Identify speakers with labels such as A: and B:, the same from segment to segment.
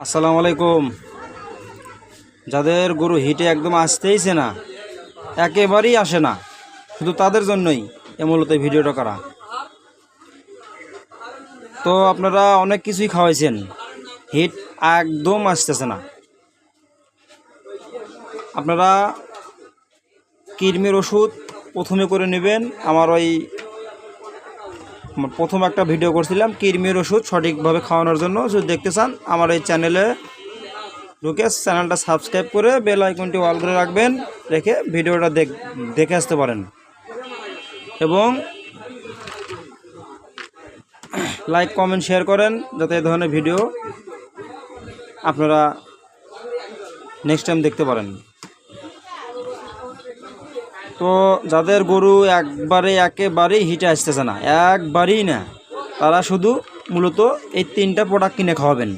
A: আসসালামু আলাইকুম। যাদের গরু হিটে একদম আসতেইছে না, একেবারেই আসে না, শুধু তাদের জন্যই মূলত ভিডিওটা করা। তো আপনারা অনেক কিছুই খাওয়াইছেন, হিট একদম আসতেছে না। আপনারা কৃমির ওষুধ প্রথমে করে নেবেন। আমার প্রথম একটা ভিডিও করছিলাম কৃমির ওষুধ সঠিকভাবে খাওয়ানোর জন্য। যদি দেখতে চান আমার এই চ্যানেলে ঢুকে চ্যানেলটা সাবস্ক্রাইব করে বেল আইকনটি অল করে রাখবেন, রেখে ভিডিওটা দেখে আসতে পারেন। এবং লাইক কমেন্ট শেয়ার করেন, যাতে এই ধরনের ভিডিও আপনারা নেক্সট টাইম দেখতে পারেন। তো যাদের গরু একেবারেই হিটে আসতেছে না, একবারেই না, তারা শুধু মূলত এই তিনটা প্রোডাক্ট কিনে খাওয়াবেন।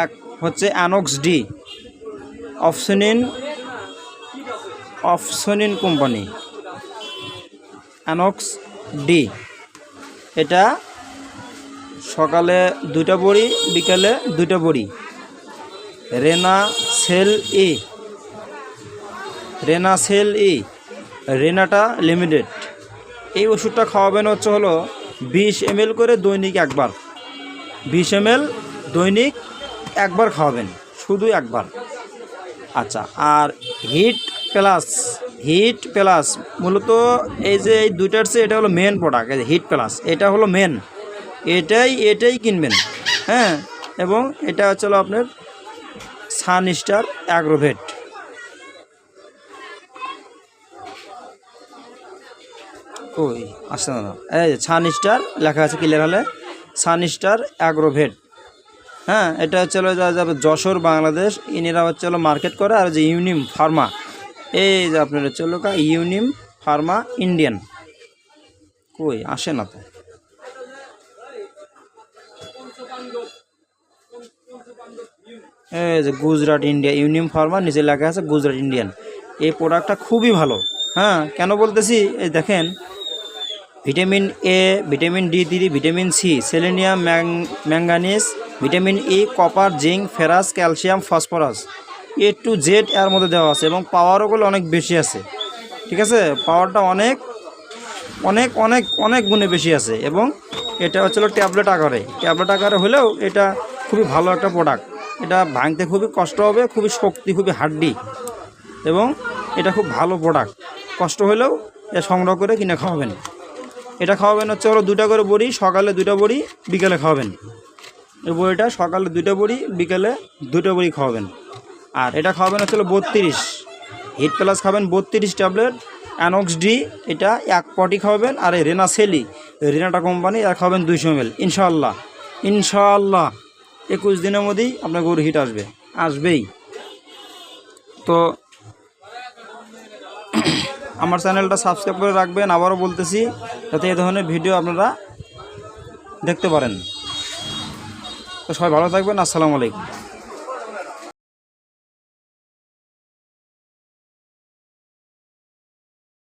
A: এক হচ্ছে অ্যানক্স ডি, অফসনিন কোম্পানি অ্যানক্স ডি। এটা সকালে 2টা বড়ি, বিকালে 2টা বড়ি। রেনাসেল ই রেনাটা লিমিটেড। এই ওষুধটা খাওয়াবেন হলো 20 ml করে দৈনিক একবার। 20 ml দৈনিক একবার খাওয়াবেন, শুধু একবার। আচ্ছা, আর হিট প্লাস মূলত এই যে এই দুইটার চেয়ে এটা হলো মেন প্রোডাক্ট। এই হিট প্লাস এটা হলো মেন, এটাই কিনবেন। হ্যাঁ, এবং এটা হচ্ছে আপনার সানস্টার অ্যাগ্রোভেট। ওই আসছে না, এই সানস্টার লেখা আছে ক্লিয়ার হলে, সানস্টার অ্যাগ্রোভেট। হ্যাঁ, এটা হচ্ছে যাবে যশোর, বাংলাদেশ। ইনারা হচ্ছে মার্কেট করে। আর যে ইউনিম ফার্মা, এই যে আপনার হচ্ছে ইউনিম ফার্মা ইন্ডিয়ান। কই আসে না তো, এই যে গুজরাট ইন্ডিয়া, ইউনিম ফার্মা নিচে লেখা আছে গুজরাট ইন্ডিয়ান। এই প্রোডাক্টটা খুবই ভালো। হ্যাঁ, কেন বলতেছি, এই দেখেন, vitamin A, vitamin D3, vitamin C, selenium, manganese, vitamin E, copper, zinc, ferrous, calcium, phosphorus, A to Z এর মধ্যে দেওয়া আছে। এবং পাওয়ারগুলো অনেক বেশি আছে। ঠিক আছে, পাওয়ারটা অনেক অনেক অনেক অনেক গুণে বেশি আছে। এবং এটা হচ্ছে ট্যাবলেট আকারে হলেও এটা খুবই ভালো একটা প্রোডাক্ট। এটা ভাঙতে খুবই কষ্ট হবে, খুবই শক্তি, খুবই হাড্ডি, এবং এটা খুব ভালো প্রোডাক্ট। কষ্ট হলেও এ সংগ্রহ করে কিনে খাওয়াবেন। এটা খাওয়াবেন হচ্ছে 2টা করে বড়ি, সকালে 2টা বড়ি, বিকেলে খাওয়াবেন। এই বড়িটা সকালে 2টা বড়ি, বিকেলে 2টা বড়ি খাওয়াবেন। আর এটা খাওয়াবেন হচ্ছে 32 হিট প্লাস খাবেন 32 ট্যাবলেট। অ্যানক্স ডি এটা 1 পটি খাওয়াবেন। আর এই রেনাটা কোম্পানি আর খাওয়াবেন 200 ml। ইনশাআল্লাহ 21 দিনের মধ্যেই আপনার গরু হিট আসবেই। তো আমার চ্যানেলটা সাবস্ক্রাইব করে রাখবেন, আবারও বলতেছি, যাতে এই ধরনের ভিডিও আপনারা দেখতে পারেন। তো সবাই ভালো থাকবেন। আসসালামু আলাইকুম।